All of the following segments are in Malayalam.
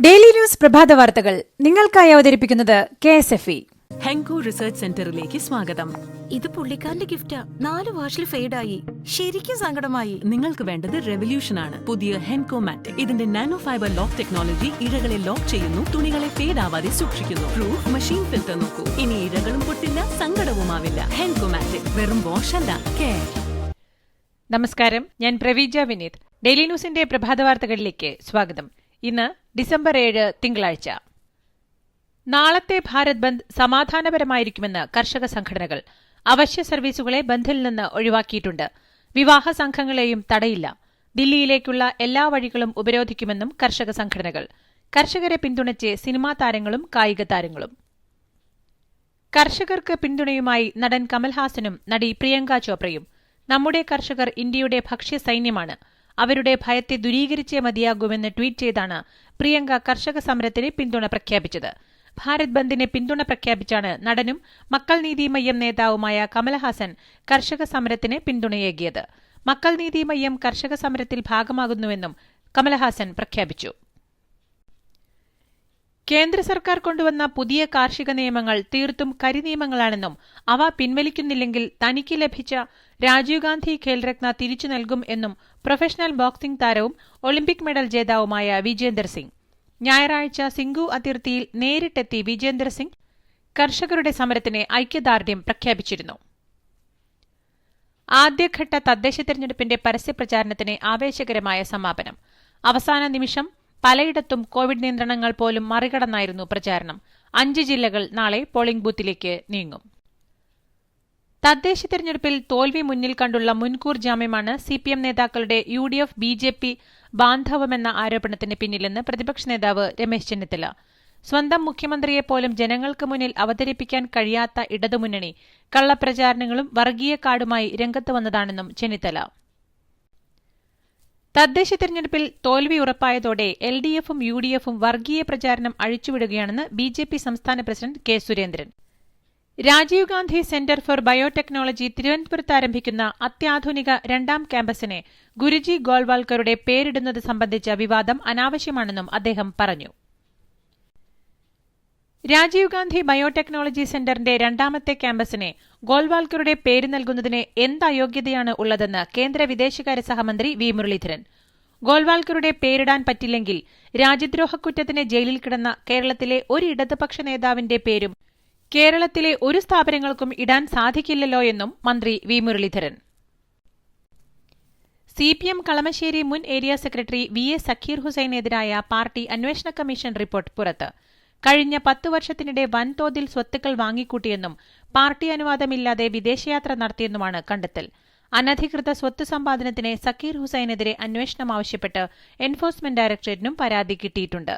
ഡെയിലി ന്യൂസ് പ്രഭാത വാർത്തകൾ നിങ്ങൾക്കായി അവതരിപ്പിക്കുന്നത് KSFE. ഹെങ്കോ റിസർച്ച് സെന്ററിലേക്ക് സ്വാഗതം. ഇത് പുള്ളിക്കാരന്റെ ഗിഫ്റ്റാ. 4 വാഷിൽ ഫെയ്ഡായി. ശരിക്കും സങ്കടമായി. നിങ്ങൾക്ക് വേണ്ടത് റെവല്യൂഷൻ ആണ്. പുതിയ ഹെൻകോ മാറ്റിക്. ഇതിന്റെ നാനോ ഫൈബർ ലോക്ക് ടെക്നോളജി ഇഴകളെ ലോക്ക് ചെയ്യുന്നു, തുണികളെ ഫേഡ് ആവാതെ സൂക്ഷിക്കുന്നു. പ്രൂഫ് മെഷീൻ ഫിൽറ്റർ നോക്കൂ. ഇനി ഇഴകളും പൊട്ടില്ല, സങ്കടവുമാവില്ല. ഹെൻകോ മാറ്റിക് വെറും വാഷ് അല്ല, കെയർ. നമസ്കാരം, ഞാൻ പ്രവീജ വിനീത്. ഡെയിലി ന്യൂസിന്റെ പ്രഭാത വാർത്തകളിലേക്ക് സ്വാഗതം. ഇന്ന് ഡിസംബർ 7 തിങ്കളാഴ്ച. നാളത്തെ ഭാരത് ബന്ദ് സമാധാനപരമായിരിക്കുമെന്ന് കർഷക സംഘടനകൾ. അവശ്യ സർവീസുകളെ ബന്ദിൽ നിന്ന് ഒഴിവാക്കിയിട്ടുണ്ട്. വിവാഹ സംഘങ്ങളെയും തടയില്ല. ദില്ലിയിലേക്കുള്ള എല്ലാ വഴികളും ഉപരോധിക്കുമെന്നും കർഷക സംഘടനകൾ. കർഷകരെ പിന്തുണച്ച് സിനിമാ താരങ്ങളും കായിക താരങ്ങളും. കർഷകർക്ക് പിന്തുണയുമായി നടൻ കമൽഹാസനും നടി പ്രിയങ്ക ചോപ്രയും. നമ്മുടെ കർഷകർ ഇന്ത്യയുടെ ഭക്ഷ്യസൈന്യമാണ്. അവരുടെ ഭയത്തെ ദൂരീകരിച്ചേ മതിയാകുമെന്ന് ട്വീറ്റ് ചെയ്താണ് പ്രിയങ്ക കർഷക സമരത്തിന് പിന്തുണ പ്രഖ്യാപിച്ചത്. ഭാരത് ബന്ദിന് പിന്തുണ പ്രഖ്യാപിച്ചാണ് നടനും മക്കൾ നീതി മയ്യം നേതാവുമായ കമൽഹാസൻ കർഷക സമരത്തിന് പിന്തുണയേകിയത്. മക്കൾ നീതി മയ്യം കർഷക സമരത്തിൽ ഭാഗമാകുന്നുവെന്നും കമൽഹാസൻ പ്രഖ്യാപിച്ചു. കേന്ദ്ര സർക്കാർ കൊണ്ടുവന്ന പുതിയ കാർഷിക നിയമങ്ങൾ തീർത്തും കരിനിയമങ്ങളാണെന്നും അവ പിൻവലിക്കുന്നില്ലെങ്കിൽ തനിക്ക് ലഭിച്ച രാജീവ് ഗാന്ധി ഖേൽരത്ന തിരിച്ചു നൽകും എന്നും പ്രൊഫഷണൽ ബോക്സിംഗ് താരവും ഒളിമ്പിക് മെഡൽ ജേതാവുമായ വിജേന്ദർ സിംഗ്. ഞായറാഴ്ച സിംഗു അതിർത്തിയിൽ നേരിട്ടെത്തി വിജേന്ദർ സിംഗ് കർഷകരുടെ സമരത്തിന് ഐക്യദാർഢ്യം പ്രഖ്യാപിച്ചിരുന്നു. ആദ്യഘട്ട തദ്ദേശ തെരഞ്ഞെടുപ്പിന്റെ പരസ്യപ്രചാരണത്തിന് ആവേശകരമായ സമാപനം. അവസാന നിമിഷം പലയിടത്തും കോവിഡ് നിയന്ത്രണങ്ങൾ പോലും മറികടന്നായിരുന്നു പ്രചാരണം. 5 ജില്ലകൾ നാളെ പോളിംഗ് ബൂത്തിലേക്ക് നീങ്ങും. തദ്ദേശ തെരഞ്ഞെടുപ്പിൽ തോൽവി മുന്നിൽ കണ്ടുള്ള മുൻകൂർ ജാമ്യമാണ് CPM നേതാക്കളുടെ UDF BJP ബാന്ധവമെന്ന ആരോപണത്തിന് പിന്നിലെന്ന് പ്രതിപക്ഷ നേതാവ് രമേശ് ചെന്നിത്തല. സ്വന്തം മുഖ്യമന്ത്രിയെപ്പോലും ജനങ്ങൾക്ക് മുന്നിൽ അവതരിപ്പിക്കാൻ കഴിയാത്ത ഇടതുമുന്നണി കള്ളപ്രചാരണങ്ങളും വർഗീയ കാർഡുമായി രംഗത്ത് വന്നതാണെന്നും ചെന്നിത്തല. തദ്ദേശ തെരഞ്ഞെടുപ്പിൽ തോൽവി ഉറപ്പായതോടെ LDFും UDFും വർഗീയ പ്രചാരണം അഴിച്ചുവിടുകയാണെന്ന് BJP സംസ്ഥാന president K. Surendran. Rajiv Gandhi centre for biotechnology തിരുവനന്തപുരത്ത് ആരംഭിക്കുന്ന അത്യാധുനിക 2ാം ക്യാമ്പസിന് ഗുരുജി ഗോൾവാൾക്കറുടെ പേരിടുന്നത് സംബന്ധിച്ച വിവാദം അനാവശ്യമാണെന്നും അദ്ദേഹം പറഞ്ഞു. രാജീവ് ഗാന്ധി ബയോടെക്നോളജി സെന്ററിന്റെ 2ാമത്തെ ക്യാമ്പസിന് ഗോൾവാൾക്കറുടെ പേര് നൽകുന്നതിന് എന്ത് അയോഗ്യതയാണ് ഉള്ളതെന്ന് കേന്ദ്ര വിദേശകാര്യ സഹമന്ത്രി വി മുരളീധരൻ. ഗോൾവാൾക്കറുടെ പേരിടാൻ പറ്റില്ലെങ്കിൽ രാജ്യദ്രോഹക്കുറ്റത്തിന് ജയിലിൽ കിടന്ന കേരളത്തിലെ ഒരു ഇടതുപക്ഷ നേതാവിന്റെ പേരും കേരളത്തിലെ ഒരു സ്ഥാപനങ്ങൾക്കും ഇടാൻ സാധിക്കില്ലല്ലോ എന്നും മന്ത്രി വി മുരളീധരൻ. CPM കളമശ്ശേരി മുൻ ഏരിയ സെക്രട്ടറി VA സക്കീർ ഹുസൈനെതിരായ പാർട്ടി അന്വേഷണ കമ്മീഷൻ റിപ്പോർട്ട് പുറത്ത്. കഴിഞ്ഞ 10 വർഷത്തിനിടെ വൻതോതിൽ സ്വത്തുക്കൾ വാങ്ങിക്കൂട്ടിയെന്നും പാർട്ടി അനുവാദമില്ലാതെ വിദേശയാത്ര നടത്തിയെന്നുമാണ് കണ്ടെത്തൽ. അനധികൃത സ്വത്ത് സമ്പാദനത്തിന് സക്കീർ ഹുസൈനെതിരെ അന്വേഷണം ആവശ്യപ്പെട്ട് എൻഫോഴ്സ്മെന്റ് ഡയറക്ടറേറ്റിനും പരാതി കിട്ടിയിട്ടുണ്ട്.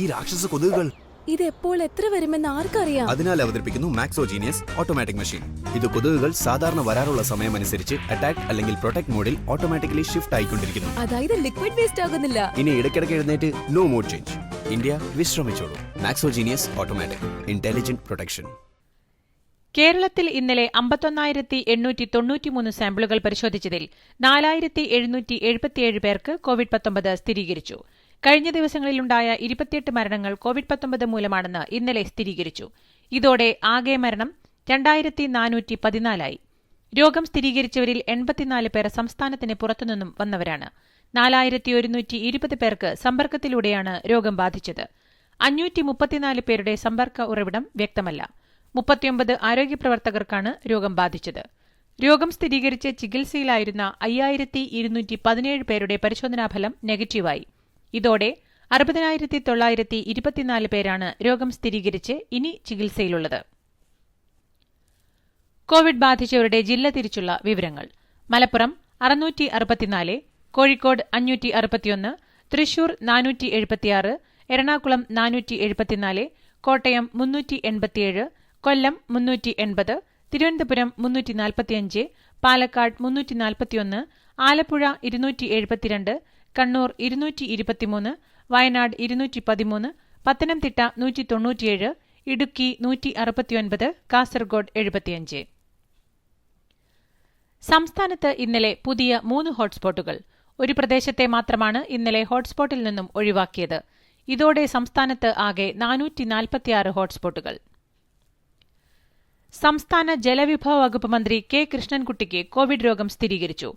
ഈ രാക്ഷസ കൊതുകുകൾ ഇത് എപ്പോൾ എത്ര വരുമെന്ന് ആർക്കറിയാം. അതിനാൽ അവതരിപ്പിക്കുന്നു മാക്സോജീനിയസ് ഓട്ടോമാറ്റിക് മെഷീൻ. ഇത് കൊതുകുകൾ സാധാരണ വരാറുള്ള സമയമനുസരിച്ച് അറ്റാക്ക് അല്ലെങ്കിൽ പ്രൊട്ടക്ട് മോഡിൽ ഓട്ടോമാറ്റിക്കലി ഷിഫ്റ്റ് ആയിക്കൊണ്ടിരിക്കുന്നു. അതായത് ലിക്വിഡ് വേസ്റ്റ് ആകുന്നില്ല. ഇനി ഇടയ്ക്കിടയ്ക്ക് എഴുന്നേറ്റ് നോ മോഡ് ചേഞ്ച്. ഇന്ത്യ വിശ്രമിച്ചോളൂ. Maxo Genius automatic intelligent protection. കേരളത്തിൽ ഇന്നലെ 51,893 സാമ്പിളുകൾ പരിശോധിച്ചതിൽ 4,777 പേർക്ക് COVID-19 സ്ഥിരീകരിച്ചു. കഴിഞ്ഞ ദിവസങ്ങളിലുണ്ടായ 28 മരണങ്ങൾ COVID-19 മൂലമാണെന്ന് ഇന്നലെ സ്ഥിരീകരിച്ചു. ഇതോടെ ആകെ മരണം 2,414 രോഗം സ്ഥിരീകരിച്ചവരിൽ 84 പേർ സംസ്ഥാനത്തിന് പുറത്തുനിന്നും വന്നവരാണ്. 4,120 പേർക്ക് സമ്പർക്കത്തിലൂടെയാണ് രോഗം ബാധിച്ചത്. 534 പേരുടെ സമ്പർക്ക ഉറവിടം വ്യക്തമല്ല. 39 ആരോഗ്യപ്രവർത്തകർക്കാണ് രോഗം ബാധിച്ചത്. രോഗം സ്ഥിരീകരിച്ച് ചികിത്സയിലായിരുന്ന 5,217 പേരുടെ പരിശോധനാഫലം നെഗറ്റീവായി. ഇതോടെ 60,924 പേരാണ് രോഗം സ്ഥിരീകരിച്ച് ഇനി ചികിത്സയിലുള്ളത്. കോവിഡ് ബാധിച്ചവരുടെ ജില്ല തിരിച്ചുള്ള വിവരങ്ങൾ. മലപ്പുറം 664, കോഴിക്കോട് 561, തൃശൂർ 476, എറണാകുളം 474, കോട്ടയം 387, കൊല്ലം 380, തിരുവനന്തപുരം 345, പാലക്കാട് 341, ആലപ്പുഴ 272, കണ്ണൂർ 223, വയനാട് 213, പത്തനംതിട്ട 197, ഇടുക്കി 169, കാസർഗോഡ് 75. സംസ്ഥാനത്ത് ഇന്നലെ പുതിയ 3 ഹോട്ട്സ്പോട്ടുകൾ. ഒരു പ്രദേശത്തെ മാത്രമാണ് ഇന്നലെ ഹോട്ട്സ്പോട്ടിൽ നിന്നും ഒഴിവാക്കിയത്. ഇതോടെ സംസ്ഥാനത്ത് ആകെ 446 ഹോട്ട്സ്പോട്ടുകൾ. സംസ്ഥാന ജലവിഭവ വകുപ്പ് മന്ത്രി കെ കൃഷ്ണൻകുട്ടിക്ക് കോവിഡ് രോഗം സ്ഥിരീകരിച്ചു.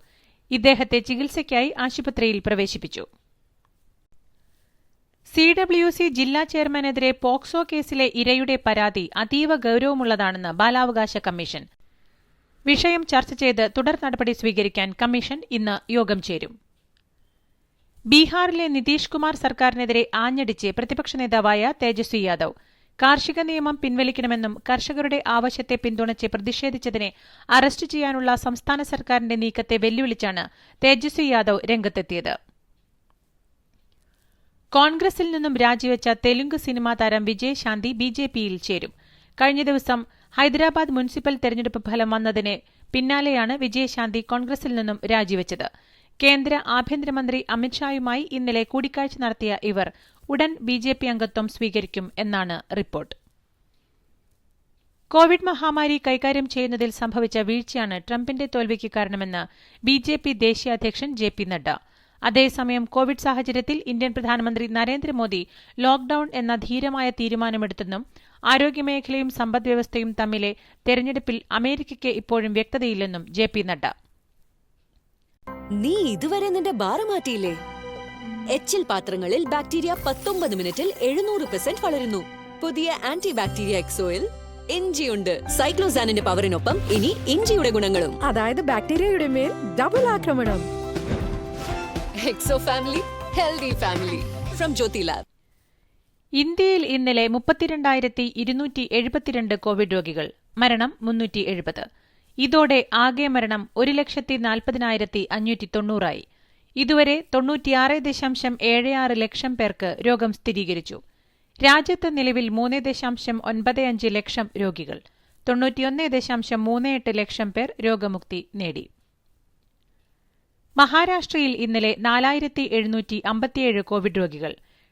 ഇദ്ദേഹത്തെ ചികിത്സയ്ക്കായി ആശുപത്രിയിൽ പ്രവേശിപ്പിച്ചു. CWC ജില്ലാ ചെയർമാനെതിരെ പോക്സോ കേസിലെ ഇരയുടെ പരാതി അതീവ ഗൌരവമുള്ളതാണെന്ന് ബാലാവകാശ കമ്മീഷൻ. വിഷയം ചർച്ച ചെയ്ത് തുടർ നടപടി സ്വീകരിക്കാൻ കമ്മീഷൻ ഇന്ന് യോഗം ചേരും. ബീഹാറിലെ നിതീഷ് കുമാർ സർക്കാരിനെതിരെ ആഞ്ഞടിച്ച് പ്രതിപക്ഷ നേതാവായ തേജസ്വി യാദവ് കാർഷിക നിയമം പിൻവലിക്കണമെന്നും കർഷകരുടെ ആവശ്യത്തെ പിന്തുണച്ച് പ്രതിഷേധിച്ചതിനെ അറസ്റ്റ് ചെയ്യാനുള്ള സംസ്ഥാന സർക്കാരിന്റെ നീക്കത്തെ വെല്ലുവിളിച്ചാണ് തേജസ്വി യാദവ് രംഗത്തെത്തിയത്. കോൺഗ്രസിൽ നിന്നും രാജിവെച്ച തെലുങ്ക് സിനിമാ താരം വിജയ് ശാന്തി ബിജെപിയിൽ ചേരും. കഴിഞ്ഞ ദിവസം ഹൈദരാബാദ് മുനിസിപ്പൽ തെരഞ്ഞെടുപ്പ് ഫലം വന്നതിന് പിന്നാലെയാണ് വിജയ് ശാന്തി കോൺഗ്രസിൽ നിന്നും രാജിവെച്ചത്. കേന്ദ്ര ആഭ്യന്തരമന്ത്രി അമിത്ഷായുമായി ഇന്നലെ കൂടിക്കാഴ്ച നടത്തിയ ഇവർ ഉടൻ ബിജെപി അംഗത്വം സ്വീകരിക്കും എന്നാണ് റിപ്പോർട്ട്. കോവിഡ് മഹാമാരി കൈകാര്യം ചെയ്യുന്നതിൽ സംഭവിച്ച വീഴ്ചയാണ് ട്രംപിന്റെ തോൽവിക്ക് കാരണമെന്ന് ബിജെപി ദേശീയ അധ്യക്ഷൻ JP നഡ്ഡ. അതേസമയം കോവിഡ് സാഹചര്യത്തിൽ ഇന്ത്യൻ പ്രധാനമന്ത്രി നരേന്ദ്രമോദി ലോക്ഡൌൺ എന്ന ധീരമായ തീരുമാനമെടുത്തെന്നും ആരോഗ്യമേഖലയും സമ്പദ്വ്യവസ്ഥയും തമ്മിലെ തെരഞ്ഞെടുപ്പിൽ അമേരിക്കയ്ക്ക് ഇപ്പോഴും വ്യക്തതയില്ലെന്നും JP നഡ്ഡ. നീ ഇതുവരെ നിന്റെ ബാർ മാറ്റിയില്ലേ? എച്ചിൽ പാത്രങ്ങളിൽ ബാക്ടീരിയ 19 മിനിറ്റിൽ 700% വളരുന്നു. പുതിയ ആന്റി ബാക്ടീരിയ എക്സോയിൽ ഇഞ്ചിയുണ്ട്. സൈക്ലോസാനിന്റെ പവറിനൊപ്പം ഇനി ഇഞ്ചിയുടെ ഗുണങ്ങളും. അതായത് ബാക്ടീരിയയുടെ മേൽ ഡബിൾ ആക്രമണം. Exo family, healthy family from Jyothy lab. ഇന്ത്യയിൽ ഇന്നലെ 32,272 കോവിഡ് രോഗികൾ, മരണം 370. ഇതോടെ ആകെ മരണം 1,40,590 ഇതുവരെ 96.76 ലക്ഷം പേർക്ക് രോഗം സ്ഥിരീകരിച്ചു. രാജ്യത്ത് നിലവിൽ 3.95 ലക്ഷം രോഗികൾ, 91.38 ലക്ഷം പേർ രോഗമുക്തി നേടി. മഹാരാഷ്ട്രയിൽ ഇന്നലെ 4,757 കോവിഡ് രോഗികൾ,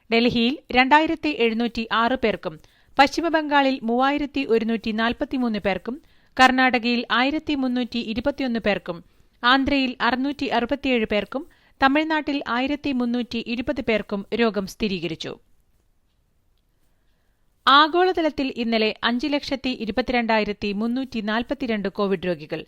ഡൽഹിയിൽ 2,706 പേർക്കും പശ്ചിമബംഗാളിൽ 3,143 പേർക്കും കർണാടകയിൽ 1,321 പേർക്കും ആന്ധ്രയിൽ 667 പേർക്കും തമിഴ്നാട്ടിൽ 1,320 പേർക്കും രോഗം സ്ഥിരീകരിച്ചു. ആഗോളതലത്തിൽ ഇന്നലെ 5,22,342 കോവിഡ് രോഗികൾ,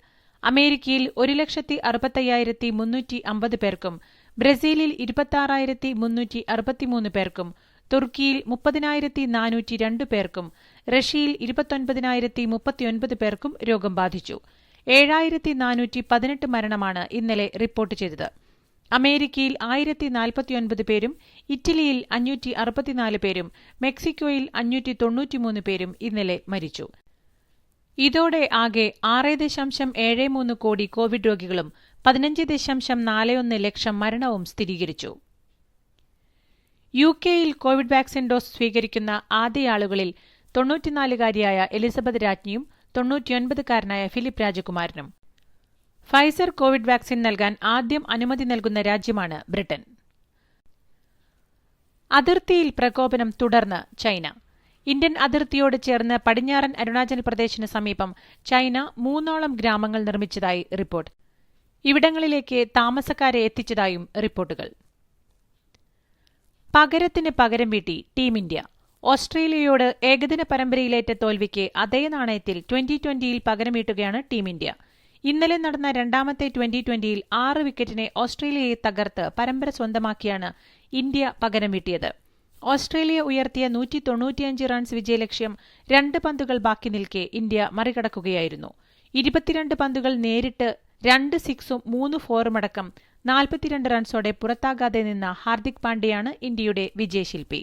അമേരിക്കയിൽ 1,65,350 പേർക്കും ബ്രസീലിൽ 26,363 പേർക്കും തുർക്കിയിൽ 30,402 പേർക്കും റഷ്യയിൽ 29,039 പേർക്കും രോഗം ബാധിച്ചു. 7,418 മരണമാണ് ഇന്നലെ റിപ്പോർട്ട് ചെയ്തത്. അമേരിക്കയിൽ 1,049 പേരും ഇറ്റലിയിൽ 564 പേരും മെക്സിക്കോയിൽ 593 പേരും ഇന്നലെ മരിച്ചു. ഇതോടെ ആകെ 6.73 കോടി കോവിഡ് രോഗികളും 15.41 ലക്ഷം മരണവും സ്ഥിരീകരിച്ചു. UK-യിൽ കോവിഡ് വാക്സിൻ ഡോസ് സ്വീകരിക്കുന്ന ആദ്യയാളുകളിൽ 94-കാരിയായ എലിസബത്ത് രാജ്ഞിയും 99-കാരനായ ഫിലിപ്പ് രാജകുമാരനും. ഫൈസർ കോവിഡ് വാക്സിൻ നൽകാൻ ആദ്യം അനുമതി നൽകുന്ന രാജ്യമാണ് ബ്രിട്ടൻ. അതിർത്തിയിൽ പ്രകോപനം തുടർന്ന് ചൈന. ഇന്ത്യൻ അതിർത്തിയോട് ചേർന്ന് പടിഞ്ഞാറൻ അരുണാചൽ പ്രദേശിന് സമീപം ചൈന 3ഓളം ഗ്രാമങ്ങൾ നിർമ്മിച്ചതായി റിപ്പോർട്ട്. ഇവിടങ്ങളിലേക്ക് താമസക്കാരെ എത്തിച്ചതായും റിപ്പോർട്ടുകൾ. പകരത്തിന് പകരം വീട്ടി ടീം ഇന്ത്യ. ഓസ്ട്രേലിയയോട് ഏകദിന പരമ്പരയിലേറ്റ തോൽവിക്ക് അതേ നാണയത്തിൽ 2020-ൽ പകരം വീട്ടുകയാണ് ടീം ഇന്ത്യ. ഇന്നലെ നടന്ന രണ്ടാമത്തെ 2020-ൽ 6 വിക്കറ്റിനെ ഓസ്ട്രേലിയയെ തകർത്ത് പരമ്പര സ്വന്തമാക്കിയാണ് ഇന്ത്യ പകരം വീട്ടിയത്. ഓസ്ട്രേലിയ ഉയർത്തിയ 195 റൺസ് വിജയലക്ഷ്യം 2 പന്തുകൾ ബാക്കി നിൽക്കെ ഇന്ത്യ മറികടക്കുകയായിരുന്നു. 22 പന്തുകൾ നേരിട്ട് 2 സിക്സും 3 ഫോറുമടക്കം 42 റൺസോടെ പുറത്താകാതെ നിന്ന ഹാർദിക് പാണ്ഡ്യയാണ് ഇന്ത്യയുടെ വിജയശില്പി.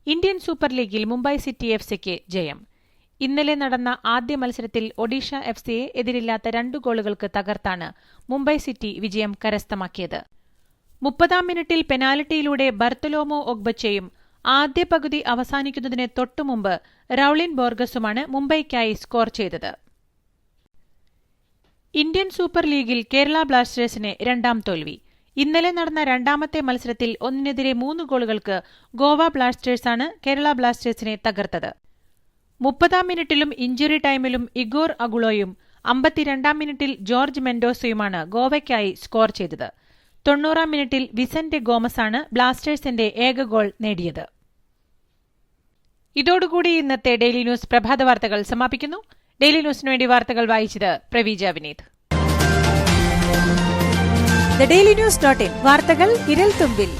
ഇന്ത്യൻ സൂപ്പർ ലീഗിൽ മുംബൈ സിറ്റി എഫ്സിക്ക് ജയം. ഇന്നലെ നടന്ന ആദ്യ മത്സരത്തിൽ ഒഡീഷ എഫ്സിയെ എതിരില്ലാത്ത 2 ഗോളുകൾക്ക് തകർത്താണ് മുംബൈ സിറ്റി വിജയം കരസ്ഥമാക്കിയത്. 30-ാം മിനിറ്റിൽ പെനാൽറ്റിയിലൂടെ ബർത്തലോമോ ഒഗ്ബച്ചയും ആദ്യ പകുതി അവസാനിക്കുന്നതിന് തൊട്ടുമുമ്പ് റൌളിൻ ബോർഗസുമാണ് മുംബൈക്കായി സ്കോർ ചെയ്തത്. ഇന്ത്യൻ സൂപ്പർ ലീഗിൽ കേരള ബ്ലാസ്റ്റേഴ്സിന് 2ാം തോൽവി. ഇന്നലെ നടന്ന രണ്ടാമത്തെ മത്സരത്തിൽ 1-3 ഗോളുകൾക്ക് ഗോവ ബ്ലാസ്റ്റേഴ്സാണ് കേരള ബ്ലാസ്റ്റേഴ്സിനെ തകർത്തത്. 30-ാം മിനിറ്റിലും ഇഞ്ചുറി ടൈമിലും ഇഗോർ അഗുളോയും 52-ാം മിനിറ്റിൽ ജോർജ് മെൻഡോസയുമാണ് ഗോവയ്ക്കായി സ്കോർ ചെയ്തത്. 90-ാം മിനിറ്റിൽ വിസന്റെ ഗോമസാണ് ബ്ലാസ്റ്റേഴ്സിന്റെ ഏക ഗോൾ നേടിയത്. ഇതോടുകൂടി ഇന്നത്തെ ഡെയിലി ന്യൂസ് പ്രഭാത വാർത്തകൾ സമാപിക്കുന്നു. ഡെയിലി ന്യൂസിനു വേണ്ടി വാർത്തകൾ വായിച്ചത് Praveeja Vineeth. The Daily News.in വാർത്തകൾ വിരൽ തുമ്പിൽ.